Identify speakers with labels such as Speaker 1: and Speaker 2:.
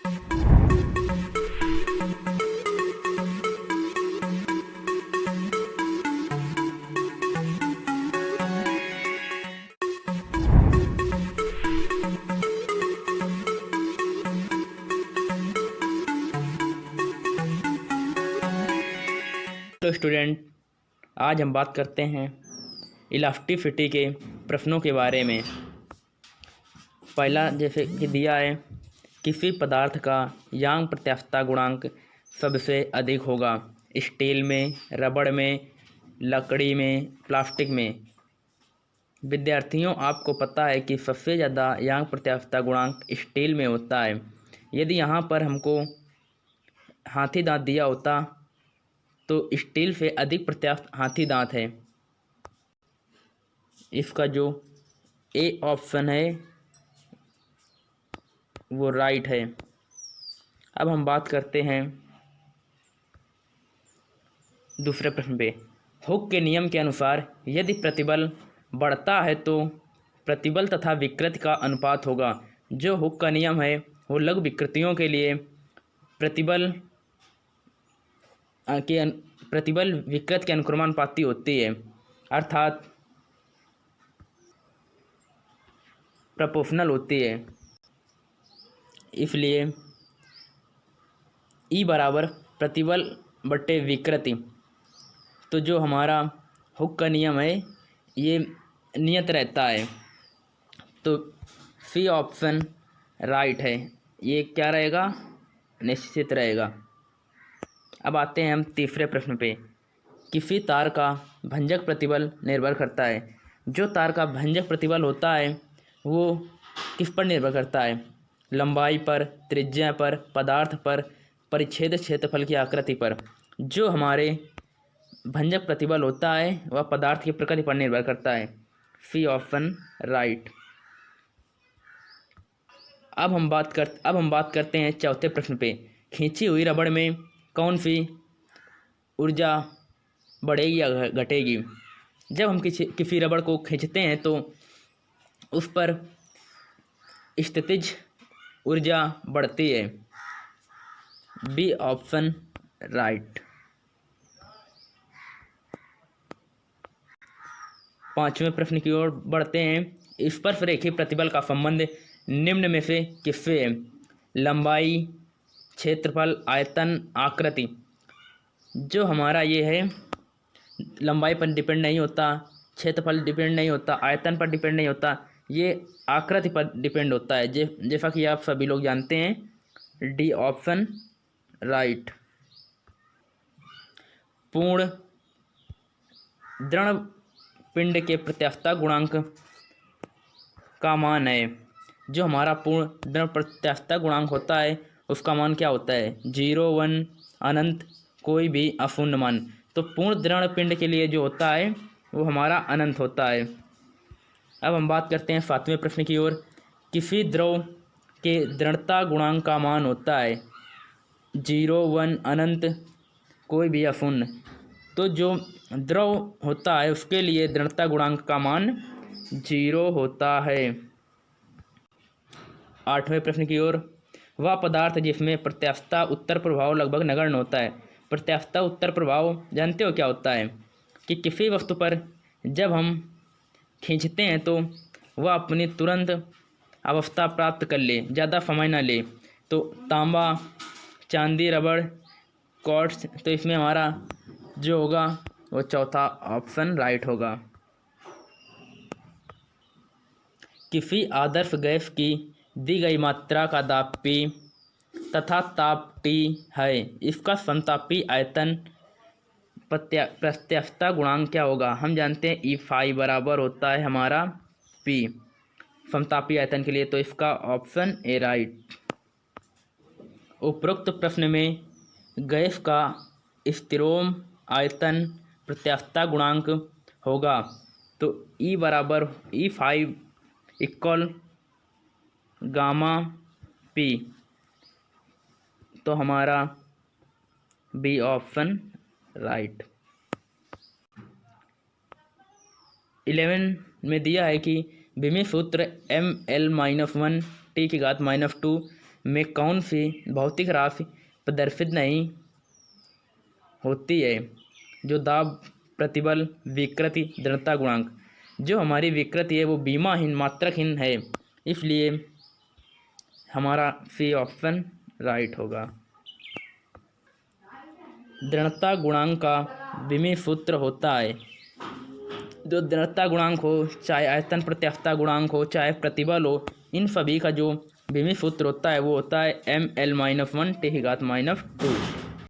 Speaker 1: तो स्टूडेंट, आज हम बात करते हैं इलास्टिसिटी के प्रश्नों के बारे में। पहला जैसे कि दिया है, किसी पदार्थ का यांग प्रत्यास्थता गुणांक सबसे अधिक होगा? स्टील में, रबड़ में, लकड़ी में, प्लास्टिक में। विद्यार्थियों, आपको पता है कि सबसे ज़्यादा यांग प्रत्यास्थता गुणांक स्टील में होता है। यदि यहाँ पर हमको हाथी दांत दिया होता तो स्टील से अधिक प्रत्यास्थ हाथी दांत है। इसका जो ए ऑप्शन है वो राइट है। अब हम बात करते हैं दूसरे प्रश्न पे। हुक के नियम के अनुसार यदि प्रतिबल बढ़ता है तो प्रतिबल तथा विकृति का अनुपात होगा। जो हुक का नियम है वो लघु विकृतियों के लिए प्रतिबल विकृत के अनुक्रमानुपाती होती है, अर्थात प्रोपोर्शनल होती है। इसलिए ई बराबर प्रतिबल बटे विकृति। तो जो हमारा हुक का नियम है ये नियत रहता है, तो सी ऑप्शन राइट है। ये क्या रहेगा? निश्चित रहेगा। अब आते हैं हम तीसरे प्रश्न पे। किसी तार का भंजक प्रतिबल निर्भर करता है। जो तार का भंजक प्रतिबल होता है वो किस पर निर्भर करता है? लंबाई पर, त्रिज्या पर, पदार्थ पर, परिच्छेद क्षेत्रफल की आकृति पर। जो हमारे भंजक प्रतिबल होता है वह पदार्थ की प्रकृति पर निर्भर करता है। C option right. अब हम बात करते हैं चौथे प्रश्न पे। खींची हुई रबड़ में कौन सी ऊर्जा बढ़ेगी या घटेगी? जब हम किसी रबड़ को खींचते हैं तो उस पर स्थितिज ऊर्जा बढ़ती है। B option right. पांचवें प्रश्न की ओर बढ़ते हैं। स्पर्शरेखीय प्रतिबल का संबंध निम्न में से किससे है? लंबाई, क्षेत्रफल, आयतन, आकृति। जो हमारा ये है लंबाई पर डिपेंड नहीं होता, क्षेत्रफल डिपेंड नहीं होता, आयतन पर डिपेंड नहीं होता, ये आकृति पर डिपेंड होता है। जैसा कि आप सभी लोग जानते हैं। D option right. पूर्ण दृढ़ पिंड के प्रत्यास्थता गुणांक का मान है। जो हमारा पूर्ण दृढ़ प्रत्यास्थता गुणांक होता है उसका मान क्या होता है? 0, 1, अनंत, कोई भी अशून्य मान। तो पूर्ण दृढ़ पिंड के लिए जो होता है वो हमारा अनंत होता है। अब हम बात करते हैं सातवें प्रश्न की ओर। किसी द्रव के दृढ़ता गुणांक का मान होता है 0, 1, अनंत, कोई भी अशून्य। तो जो द्रव होता है उसके लिए दृढ़ता गुणांक का मान 0 होता है। आठवें प्रश्न की ओर। वह पदार्थ जिसमें प्रत्यास्थता उत्तर प्रभाव लगभग नगण्य होता है। प्रत्यास्थता उत्तर प्रभाव जानते हो क्या होता है? कि किसी वस्तु पर जब हम खींचते हैं तो वह अपनी तुरंत अवस्था प्राप्त कर ले, ज़्यादा समय ना ले। तो तांबा, चांदी, रबड़, क्वार्ट्ज। तो इसमें हमारा जो होगा वो चौथा ऑप्शन राइट होगा। किसी आदर्श गैस की दी गई मात्रा का दाब P तथा ताप T है। इसका समतापी आयतन प्रत्यास्थता गुणांक क्या होगा? हम जानते हैं E बराबर होता है हमारा P समतापी आयतन के लिए। तो इसका ऑप्शन ए राइट। उपरोक्त प्रश्न में गैस का स्थिरोम आयतन प्रत्यास्थता गुणांक होगा। तो E5 इक्वल गामा P। तो हमारा बी ऑप्शन राइट। 11 में दिया है कि विमीय सूत्र ML-1 T की घात -2 में कौन सी भौतिक राशि प्रदर्शित नहीं होती है? जो दाब, प्रतिबल, विकृति, दृढ़ता गुणांक। जो हमारी विकृति है वो बीमाहीन, मात्रकहीन है, इसलिए हमारा सी ऑप्शन राइट होगा। दृढ़ता गुणांक का विमीय सूत्र होता है, जो दृढ़ता गुणांक हो, चाहे आयतन प्रत्यास्थता गुणांक हो, चाहे प्रतिबल हो, इन सभी का जो विमीय सूत्र होता है वो होता है ml-1 × 10⁻²।